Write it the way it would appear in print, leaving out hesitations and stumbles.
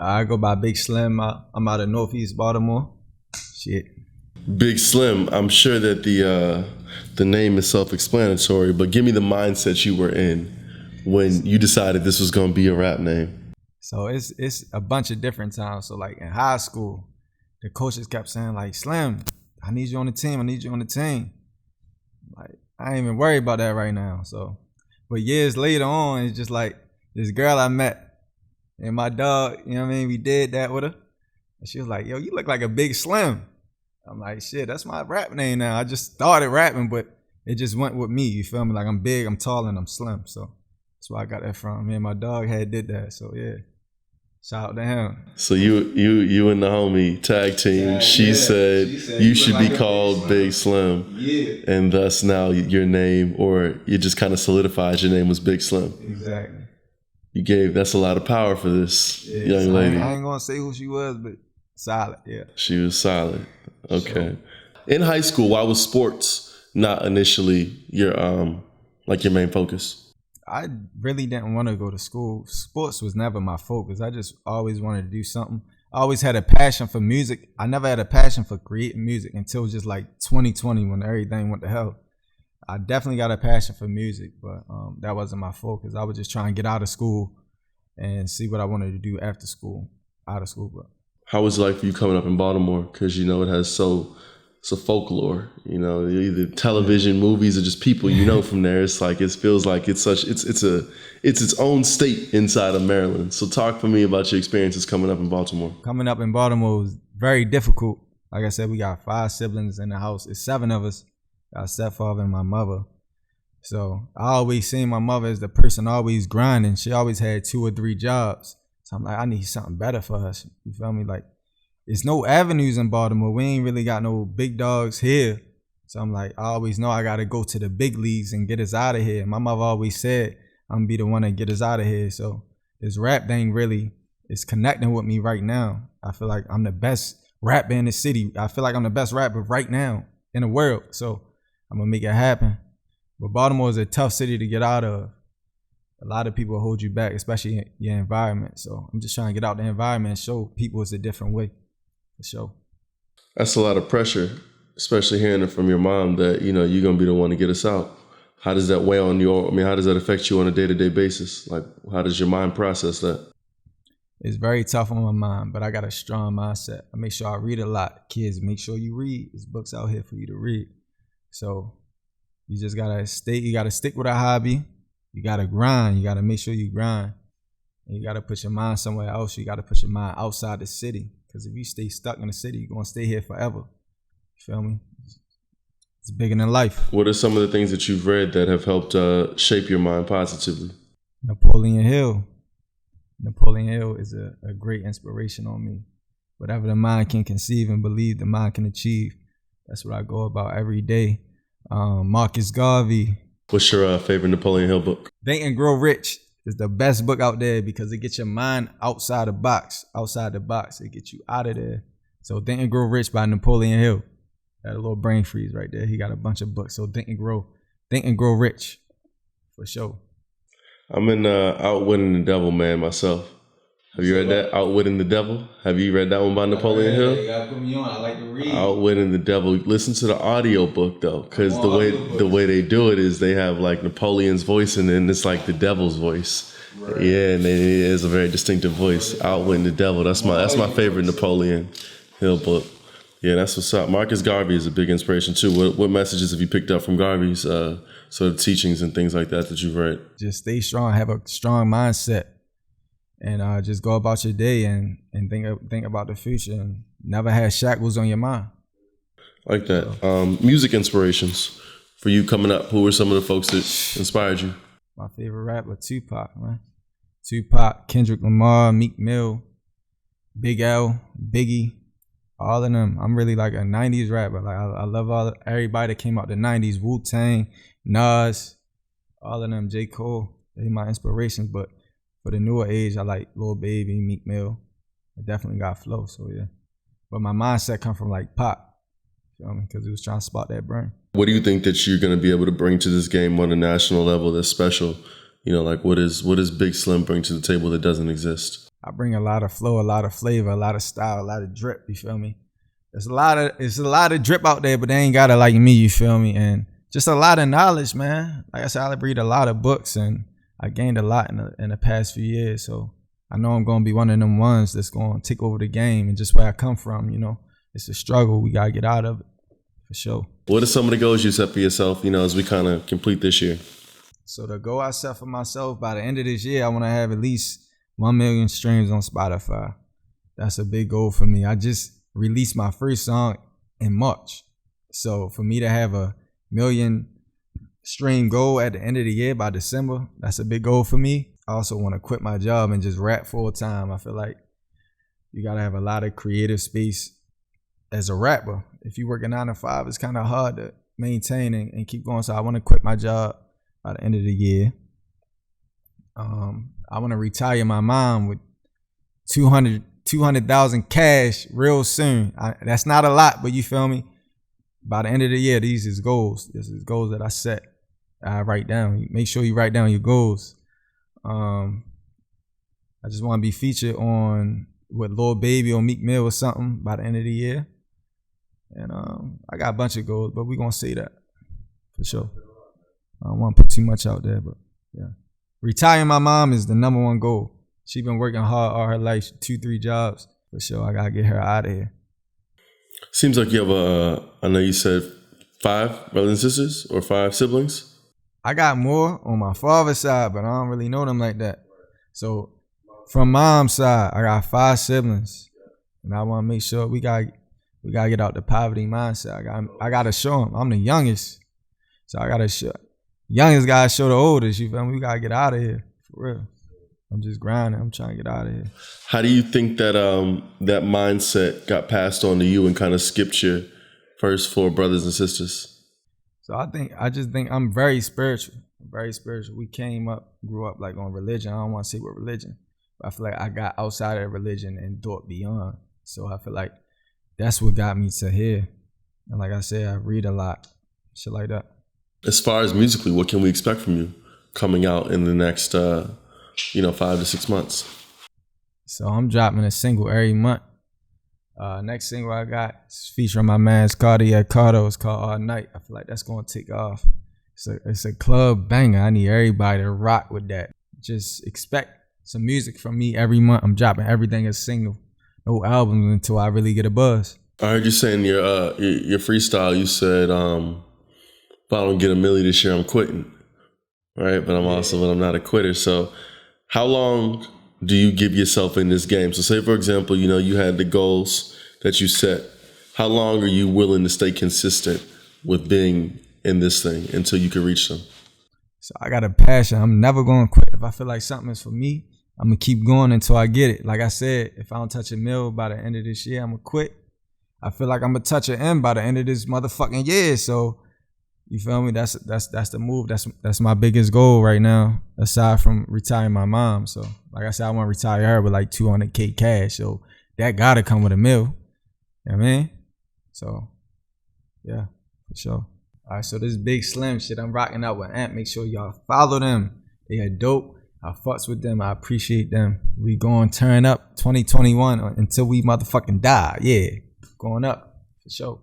I go by Big Slim. I'm out of Northeast Baltimore. Shit. Big Slim, I'm sure that the name is self-explanatory, but give me the mindset you were in when you decided this was going to be a rap name. So it's a bunch of different times. So like in high school, the coaches kept saying like, Slim, I need you on the team. I need you on the team. Like, I ain't even worried about that right now. So, but years later on, it's just like this girl I met and my dog, you know what I mean? We did that with her. And she was like, yo, you look like a Big Slim. I'm like, shit, that's my rap name now. I just started rapping, but it just went with me. You feel me? Like I'm big, I'm tall, and I'm slim. So that's where I got that from. Me and my dog did that. So yeah. Shout out to him. So you and the homie tag team. She said you should be called Big Slim. Yeah. And thus now your name, or you just kind of solidified your name was Big Slim. Exactly. That's a lot of power for this young lady. I ain't gonna say who she was, but solid, yeah. She was solid. Okay. In high school, why was sports not initially your main focus? I really didn't want to go to school. Sports was never my focus. I just always wanted to do something. I always had a passion for music. I never had a passion for creating music until just like 2020 when everything went to hell. I definitely got a passion for music, but that wasn't my focus. I was just trying to get out of school and see what I wanted to do after school, out of school. But how was it like for you coming up in Baltimore? Because, you know, it has so folklore, you know, either television, movies, or just people, you know, from there. It's like, it feels like it's its own state inside of Maryland. So talk for me about your experiences coming up in Baltimore. Coming up in Baltimore was very difficult. Like I said, we got 5 siblings in the house. It's 7 of us. Got a stepfather and my mother. So I always seen my mother as the person always grinding. She always had 2 or 3 jobs. So I'm like, I need something better for us. You feel me? Like, there's no avenues in Baltimore. We ain't really got no big dogs here. So I'm like, I always know I got to go to the big leagues and get us out of here. My mother always said, I'm going to be the one that get us out of here. So this rap thing really is connecting with me right now. I feel like I'm the best rapper in the city. I feel like I'm the best rapper right now in the world. So I'm going to make it happen. But Baltimore is a tough city to get out of. A lot of people hold you back, especially in your environment. So I'm just trying to get out the environment and show people it's a different way. For sure. That's a lot of pressure, especially hearing it from your mom that, you know, you're going to be the one to get us out. How does that weigh on how does that affect you on a day-to-day basis? Like, how does your mind process that? It's very tough on my mind, but I got a strong mindset. I make sure I read a lot. Kids, make sure you read. There's books out here for you to read. So you just got to stick with a hobby. You got to grind. You got to make sure you grind. And you got to put your mind somewhere else. You got to put your mind outside the city. Because if you stay stuck in the city, you're going to stay here forever. You feel me? It's bigger than life. What are some of the things that you've read that have helped shape your mind positively? Napoleon Hill. Napoleon Hill is a great inspiration on me. Whatever the mind can conceive and believe, the mind can achieve. That's what I go about every day. Marcus Garvey. What's your favorite Napoleon Hill book? Think and Grow Rich is the best book out there because it gets your mind outside the box. Outside the box, it gets you out of there. So Think and Grow Rich by Napoleon Hill. Got a little brain freeze right there. He got a bunch of books. So Think and Grow Rich, for sure. I'm in Outwitting the Devil, man, myself. Have you read that? Outwitting the Devil? Have you read that one by Napoleon Hill? You gotta put me on. I like to read. Outwitting the Devil. Listen to the audio book though, because the way they do it is they have like Napoleon's voice and then it's like the devil's voice. Right. Yeah, and it is a very distinctive voice. Outwitting the Devil. That's my favorite Napoleon Hill book. Yeah, that's what's up. Marcus Garvey is a big inspiration too. What messages have you picked up from Garvey's sort of teachings and things like that you've read? Just stay strong, have a strong mindset. And just go about your day and think about the future and never have shackles on your mind. Like that. Music inspirations for you coming up. Who were some of the folks that inspired you? My favorite rapper, Tupac, man. Tupac, Kendrick Lamar, Meek Mill, Big L, Biggie, all of them. I'm really like a 90s rapper. Like I love everybody that came out the 90s. Wu-Tang, Nas, all of them. J. Cole, they're my inspirations. But for the newer age, I like Lil Baby, Meek Mill. I definitely got flow, so yeah. But my mindset come from like Pac, you know, because he was trying to spot that brain. What do you think that you're going to be able to bring to this game on a national level that's special? You know, like what does Big Slim bring to the table that doesn't exist? I bring a lot of flow, a lot of flavor, a lot of style, a lot of drip. You feel me? It's a lot of drip out there, but they ain't got it like me. You feel me? And just a lot of knowledge, man. Like I said, I read a lot of books, and I gained a lot in the past few years. So I know I'm gonna be one of them ones that's gonna take over the game. And just where I come from, you know, it's a struggle. We gotta get out of it for sure. What are some of the goals you set for yourself, you know, as we kind of complete this year? So the goal I set for myself by the end of this year, I want to have at least 1 million streams on Spotify. That's a big goal for me. I just released my first song in March. So for me to have a 1 million stream goal at the end of the year by December, that's a big goal for me. I also want to quit my job and just rap full time. I feel like you got to have a lot of creative space as a rapper. If you work a 9 to 5, it's kind of hard to maintain and keep going. So I want to quit my job by the end of the year. I want to retire my mom with 200,000 cash real soon. That's not a lot, but you feel me? By the end of the year, these is goals. This is goals that I set. I write down. Make sure you write down your goals. I just want to be featured on with Lil Baby or Meek Mill or something by the end of the year. And I got a bunch of goals, but we're going to say that for sure. I don't want to put too much out there, but yeah. Retiring my mom is the number one goal. She been working hard all her life, 2-3 jobs. For sure, I got to get her out of here. Seems like you have I know you said 5 brothers and sisters or 5 siblings. I got more on my father's side, but I don't really know them like that. So from mom's side, I got 5 siblings. And I want to make sure we got to get out the poverty mindset. I got to show them. I'm the youngest. So I got to show. Youngest gotta show the oldest. You feel me? We gotta get out of here for real. I'm just grinding. I'm trying to get out of here. How do you think that that mindset got passed on to you and kind of skipped your first 4 brothers and sisters? So I just think I'm very spiritual. Very spiritual. We grew up like on religion. I don't want to say what religion, but I feel like I got outside of religion and thought beyond. So I feel like that's what got me to here. And like I said, I read a lot, shit like that. As far as musically, what can we expect from you coming out in the next, 5 to 6 months? So I'm dropping a single every month. Next single I got is featuring my man's Cardiac Cardo. It's called All Night. I feel like that's going to take off. It's a club banger. I need everybody to rock with that. Just expect some music from me every month. I'm dropping everything as single. No albums until I really get a buzz. I heard you saying your freestyle, you said, if I don't get a milli this year, I'm quitting, right? But I'm not a quitter. So how long do you give yourself in this game? So say, for example, you had the goals that you set. How long are you willing to stay consistent with being in this thing until you can reach them? So I got a passion. I'm never going to quit. If I feel like something is for me, I'm going to keep going until I get it. Like I said, if I don't touch a mill by the end of this year, I'm going to quit. I feel like I'm going to touch an M by the end of this motherfucking year. So you feel me? That's the move. That's my biggest goal right now, aside from retiring my mom. So, like I said, I want to retire her with like 200K cash. So that gotta come with a mill. You know what I mean? So, yeah, for sure. All right, so this Big Slim shit I'm rocking out with Amp. Make sure y'all follow them. They are dope. I fucks with them. I appreciate them. We going turn up 2021 until we motherfucking die. Yeah, going up for sure.